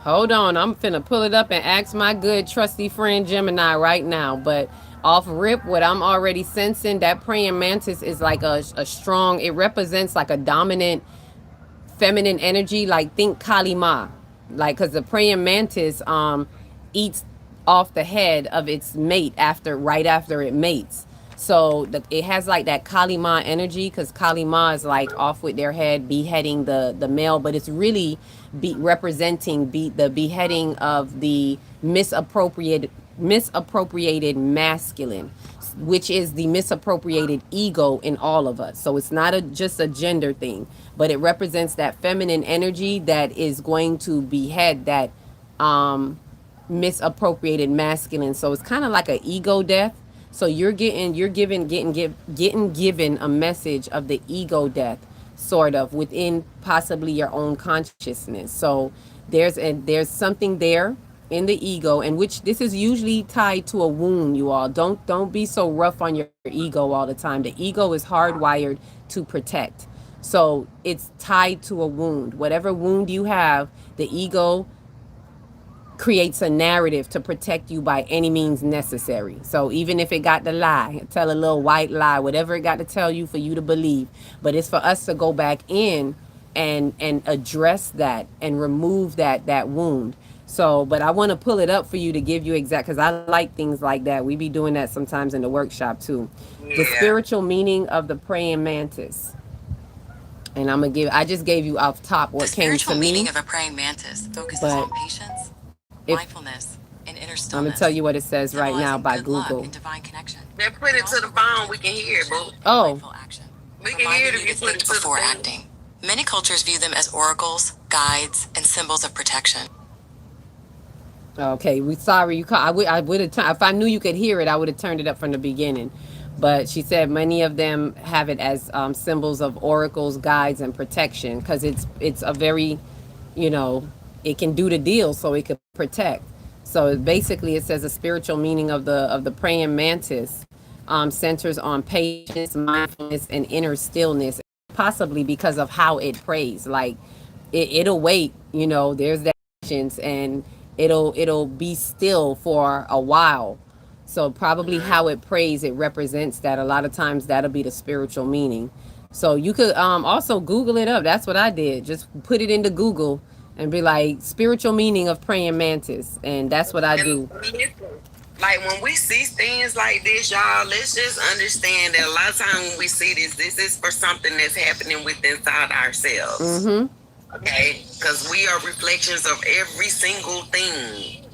Hold on, I'm finna pull it up and ask my good trusty friend Gemini right now. But off rip, what I'm already sensing, that praying mantis is like a strong, it represents like a dominant feminine energy. Like think Kali Ma. Like, because the praying mantis eats off the head of its mate right after it mates. So it has like that Kali Ma energy because Kali Ma is like off with their head beheading the male, but it's really representing the beheading of the misappropriated masculine, which is the misappropriated ego in all of us. So it's not just a gender thing, but it represents that feminine energy that is going to behead that um, misappropriated masculine. So it's kind of like an ego death. So getting given a message of the ego death, sort of within possibly your own consciousness. So there's something there in the ego, and which this is usually tied to a wound. You all don't be so rough on your ego all the time. The ego is hardwired to protect, so it's tied to a wound. Whatever wound you have, the ego creates a narrative to protect you by any means necessary. So even if it got to lie, tell a little white lie, whatever it got to tell you for you to believe, but it's for us to go back in and address that and remove that wound. So, but I want to pull it up for you to give you exact, because I like things like that. We be doing that sometimes in the workshop too. The Yeah. spiritual meaning of the praying mantis. And I just gave you off top The what came to spiritual me, meaning of a praying mantis focuses but on patience, if mindfulness, and inner I'm gonna tell stillness, you what it says right now symbolizing by good luck Google. and divine connection. Then It put can it to also the refer phone. to We can hear it, boo. intention and Oh, mindful action, We can hear it reminding if you you to put think it to the before phone. acting. Many cultures view them as oracles, guides, and symbols of protection. okay. We sorry you call. I would have if I knew you could hear it. I would have turned it up from the beginning. But she said many of them have it as symbols of oracles, guides, and protection because it's a very, you know, it can do the deal, so it could protect. So basically, it says the spiritual meaning of the praying mantis centers on patience, mindfulness, and inner stillness, possibly because of how it prays. Like it'll wait, there's that patience, and it'll be still for a while. So probably Mm-hmm. how it prays, it represents that. A lot of times that'll be the spiritual meaning. So you could also Google it up. That's what I did. Just put it into Google and be like spiritual meaning of praying mantis, and that's what I And do. listen, like when we see things like this, y'all, let's just understand that a lot of times when we see this is for something that's happening within inside ourselves. Mm-hmm. Okay, because we are reflections of every single thing.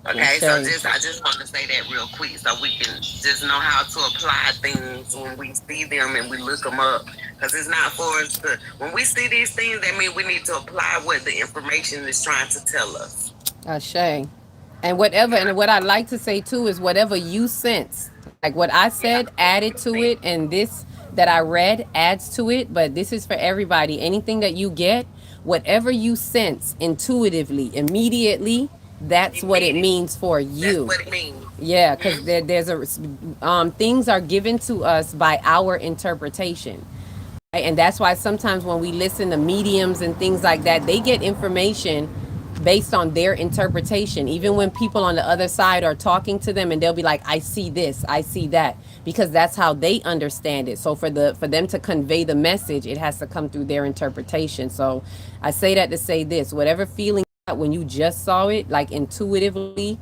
Okay, so Ashe. I just want to say that real quick so we can just know how to apply things when we see them and we look them up. Because it's not for us to, when we see these things, that means we need to apply what the information is trying to tell us. Ashe. And what I like to say too is whatever you sense, like what I Yeah, said, added to it, and this that I read adds to it. But this is for everybody. Anything that you get, whatever you sense intuitively, immediately, that's what it immediately. means for That's you. what it means. Yeah, because Mm-hmm. things are given to us by our interpretation. And that's why sometimes when we listen to mediums and things like that, they get information based on their interpretation. Even when people on the other side are talking to them and they'll be like, I see this, I see that, because that's how they understand it. So for them to convey the message, it has to come through their interpretation. So I say that to say this: whatever feeling you got when you just saw it, like intuitively,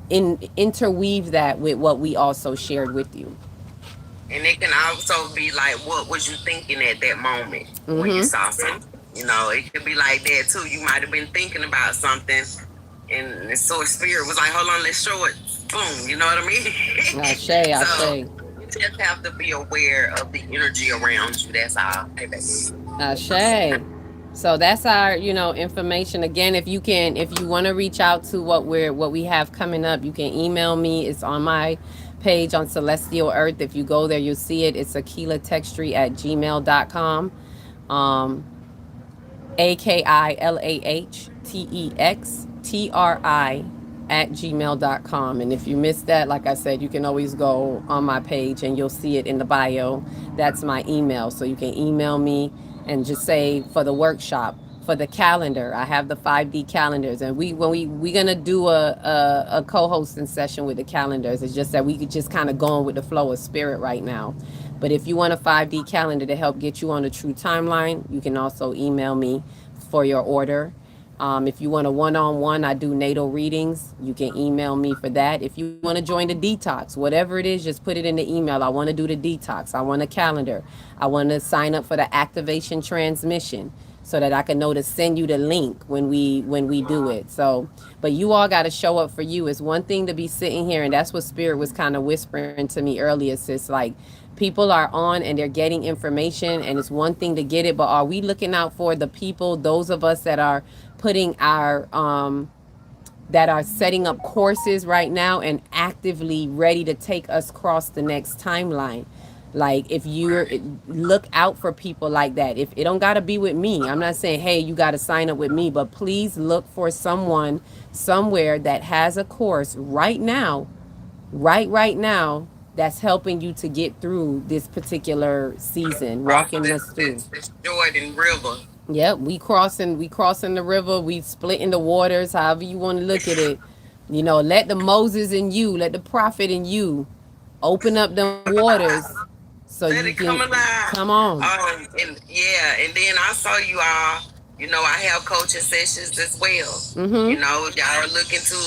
interweave that with what we also shared with you. And it can also be like, what was you thinking at that moment when you Mm-hmm. saw something? You know, it could be like that too. You might have been thinking about something, and the source spirit was like, "Hold on, let's show it." Boom. You know what I mean? Ashe, So ashe, you just have to be aware of the energy around you. That's all. Hey, baby. ashe. So that's our, information. Again, if you want to reach out to what we have coming up, you can email me. It's on my page on Celestial Earth. If you go there, you'll see it. It's akilatextry@gmail.com. Um, AKILAHTEXTRI@gmail.com. And if you missed that, like I said, you can always go on my page and you'll see it in the bio. That's my email. So you can email me and just say for the workshop, for the calendar. I have the 5D calendars, and we're gonna do a co-hosting session with the calendars. It's just that we could just kind of go on with the flow of spirit right now. But if you want a 5D calendar to help get you on a true timeline, you can also email me for your order. If you want a one-on-one, I do natal readings. You can email me for that. If you want to join the detox, whatever it is, just put it in the email. I want to do the detox. I want a calendar. I want to sign up for the activation transmission so that I can know to send you the link when we do it. So, but you all got to show up for you. It's one thing to be sitting here, and that's what Spirit was kind of whispering to me earlier. Sis, like people are on and they're getting information, and it's one thing to get it, but are we looking out for the people, those of us that are putting our that are setting up courses right now and actively ready to take us across the next timeline? Like, if you're, Right. look out for people like that. If it don't got to be with me, I'm not saying, hey, you got to sign up with me, but please look for someone somewhere that has a course right now, right now, that's helping you to get through this particular season, Cross walking us through. this Jordan River. Yep, we crossing the river, we splitting the waters, however you want to look at it. Let the Moses in you, let the prophet in you open up them waters so you Let it can come alive. come on. And yeah, and then I saw you all. You know, I have coaching sessions as well. You Mm-hmm. know, y'all are looking to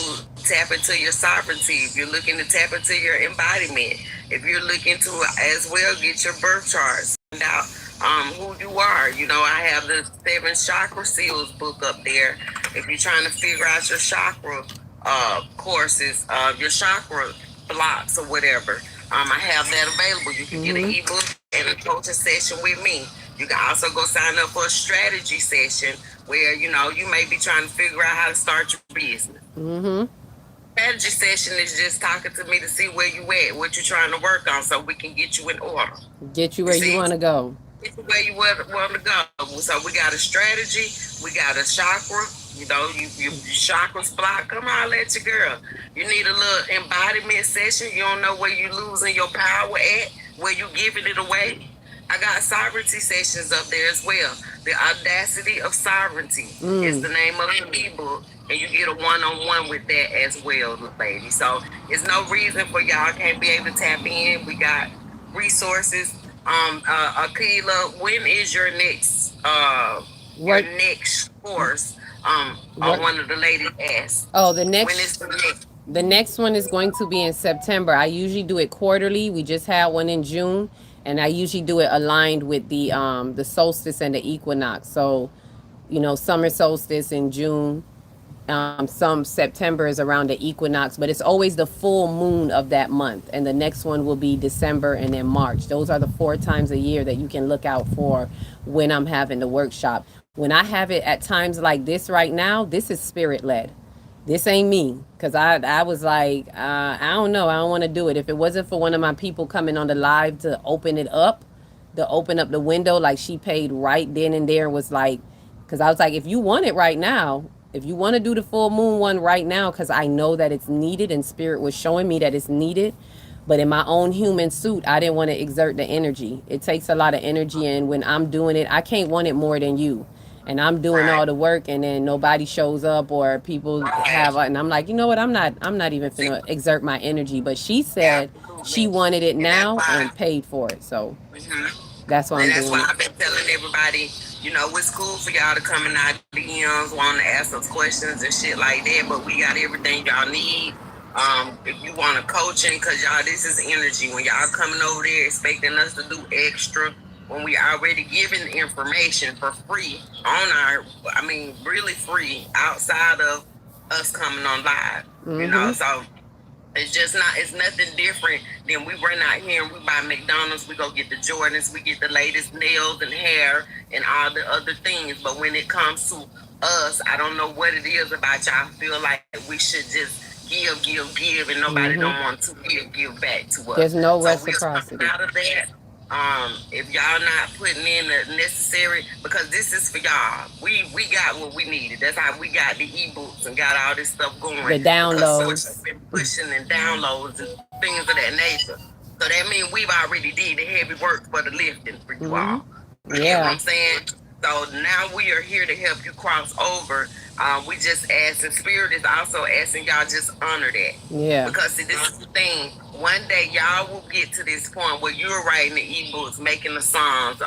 tap into your sovereignty. If you're looking to tap into your embodiment, if you're looking to as well get your birth charts, find out who you are. You know, I have the 7 chakra seals book up there. If you're trying to figure out your chakra courses, your chakra blocks or whatever. I have that available. You can get an Mm-hmm. ebook and a coaching session with me. You can also go sign up for a strategy session where, you know, you may be trying to figure out how to start your business. Mm-hmm. Strategy session is just talking to me to see where you at, what you're trying to work on, so we can get you in order. Get you You where you see? want to go. Get you where you want to go. So we got a strategy, we got a chakra. You know, you chakras block. Come on, let your girl. You need a little embodiment session. You don't know where you losing your power at, where you giving it away. I got sovereignty sessions up there as well. The Audacity of Sovereignty is Mm. the name of the ebook, and you get a one-on-one with that as well, lady. So there's no reason for y'all can't be able to tap in. We got resources. Akila, when is your What next course? what One of the ladies asked. Oh, the When is next the next? the next one is going to be in September. I usually do it quarterly. We just had one in June, and I usually do it aligned with the solstice and the equinox. So, summer solstice in June. Some September is around the equinox, but it's always the full moon of that month. And the next one will be December and then March. Those are the 4 times a year that you can look out for when I'm having the workshop. When I have it at times like this right now, this is spirit led. This ain't me, because I was like, I don't know, I don't want to do it. If it wasn't for one of my people coming on the live to open up the window, like she paid right then and there, was like, because I was like, if you want it right now, if you want to do the full moon one right now, because I know that it's needed, and spirit was showing me that it's needed. But in my own human suit, I didn't want to exert the energy. It takes a lot of energy, and when I'm doing it, I can't want it more than you. and I'm doing Right. all the work, and then nobody shows up, or people have, Right. and I'm like, you know what, I'm not even See, finna exert my energy. But she said she absolutely. wanted it And that's now why. and paid for it, so hmm that's why And I'm that's doing why it. I've been telling everybody, it's cool for y'all to come in our DMs, want to ask us questions and shit like that, but we got everything y'all need. If you want a coaching, cause y'all, this is energy. When y'all coming over there expecting us to do extra, when we already giving information for free on our, I mean, really free outside of us coming on live, Mm-hmm. so it's just not. It's nothing different than we run out here and we buy McDonald's. We go get the Jordans. We get the latest nails and hair and all the other things. But when it comes to us, I don't know what it is about y'all. Feel like we should just give, and nobody don't Mm-hmm. want to give back to us. There's no So we're coming reciprocity. out of that. If y'all not putting in the necessary, because this is for y'all. We got what we needed. That's how we got the ebooks and got all this stuff going, The because source has downloads. been pushing and downloads and things of that nature. So that means we've already did the heavy work for the lifting for you Mm-hmm. all. You get what Yeah. I'm saying? So now we are here to help you cross over. We just ask, and Spirit is also asking y'all just honor that. Yeah. Because see, this is the thing. One day y'all will get to this point where you're writing the ebooks, making the songs,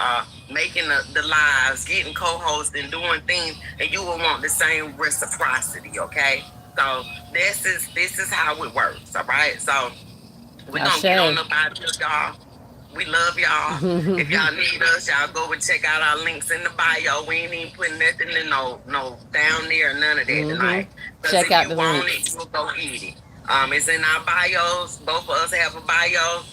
making the lives, getting co-hosts and doing things, and you will want the same reciprocity, okay? So this is how it works, all right? So we're gonna get on Ashe. up out of here, y'all. We love y'all. If y'all need us, y'all go and check out our links in the bio. We ain't even putting nothing in no down there, none of that Mm-hmm. tonight. Because Check if out you the want it, links. you'll go get it. It's in our bios. Both of us have a bio.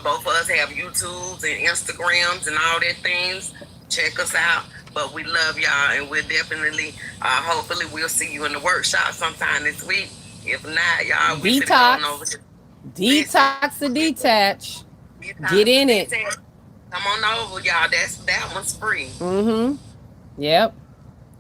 Both of us have YouTubes and Instagrams and all that things. Check us out. But we love y'all, and we'll definitely, hopefully, we'll see you in the workshop sometime this week. If not, y'all, we finna go on over Detox. here. Listen, Detox to detach. Get detox to in it. detail. Come on over, y'all. That one's free. Mm-hmm. Yep.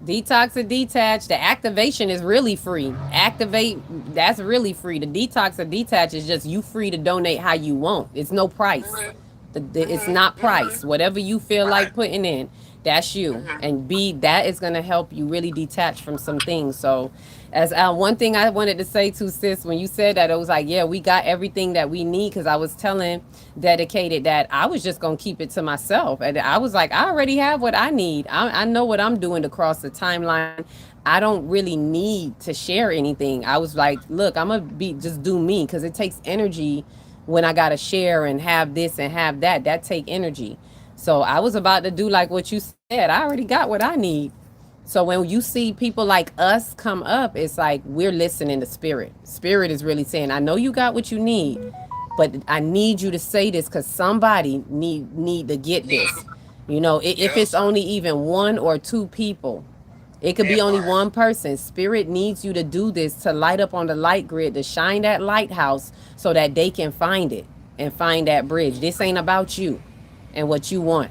Detox or detach. The activation is really free. Activate, that's really free. The detox or detach is just you free to donate how you want. It's no price. Mm-hmm. It's Mm-hmm. not Mm-hmm. price. Whatever you feel Right. like putting in, that's you. Mm-hmm. And B, that is gonna help you really detach from some things. So, as one thing I wanted to say to sis, when you said that, it was like, yeah, we got everything that we need. Because I was telling dedicated that I was just gonna keep it to myself, and I was like, I already have what I need. I know what I'm doing to cross the timeline. I don't really need to share anything. I was like, look, I'm gonna be just do me, because it takes energy when I gotta share and have this and have that. That take energy. So I was about to do like what you said. I already got what I need. So when you see people like us come up, it's like we're listening to spirit. Spirit is really saying, I know you got what you need, but I need you to say this because somebody need to get this. You know, if Yep. it's only even one or two people, it could be That only part. one person. Spirit needs you to do this to light up on the light grid, to shine that lighthouse so that they can find it and find that bridge. This ain't about you and what you want.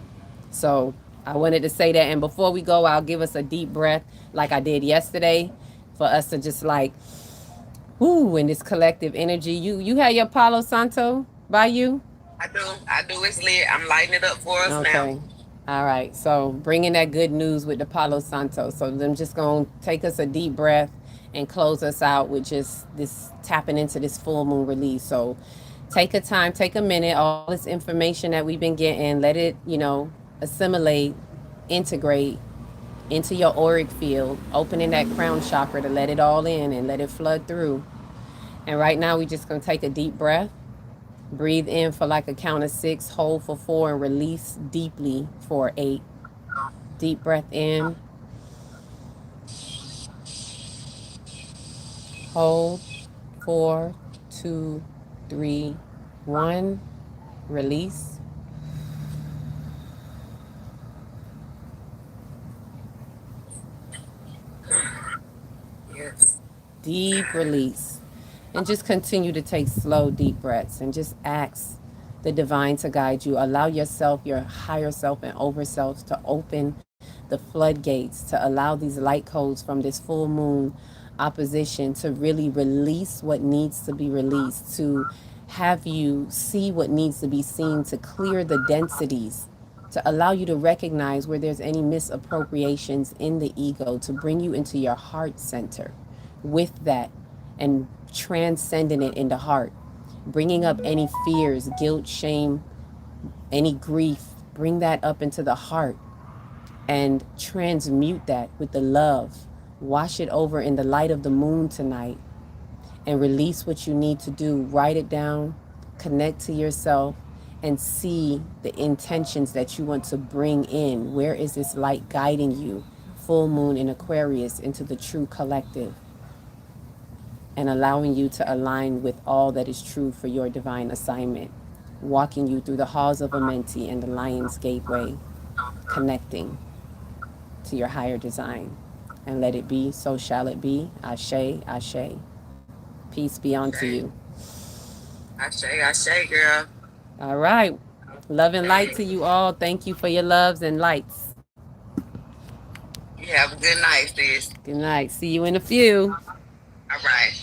So I wanted to say that. And before we go, I'll give us a deep breath like I did yesterday for us to just like, whoo, in this collective energy. You had your Palo Santo by you? I do. I do. It's lit. I'm lighting it up for us now. Okay. All right. So bringing that good news with the Palo Santo. So I'm just going to take us a deep breath and close us out with just this tapping into this full moon release. So take a time, take a minute, all this information that we've been getting, let it, assimilate, integrate into your auric field, opening that crown chakra to let it all in and let it flood through. And right now, we just going to take a deep breath. Breathe in for like a count of 6, hold for 4, and release deeply for 8. Deep breath in, hold, 4, 2, 3, 1, release. Yes. Deep release. And just continue to take slow, deep breaths and just ask the divine to guide you. Allow yourself, your higher self and overself to open the floodgates to allow these light codes from this full moon opposition to really release what needs to be released, to have you see what needs to be seen, to clear the densities, to allow you to recognize where there's any misappropriations in the ego, to bring you into your heart center with that and transcending it in the heart, bringing up any fears, guilt, shame, any grief, bring that up into the heart and transmute that with the love. Wash it over in the light of the moon tonight and release what you need to do. Write it down, connect to yourself, and see the intentions that you want to bring in. Where is this light guiding you? Full moon in Aquarius into the true collective and allowing you to align with all that is true for your divine assignment. Walking you through the halls of Amenti and the Lion's Gateway, connecting to your higher design. And let it be, so shall it be. Ashe, Ashe. Peace be unto Ashe, you. Ashe, girl. All right. Love and light Okay. to you all. Thank you for your loves and lights. You have a good night, sis. Good night. See you in a few. All right.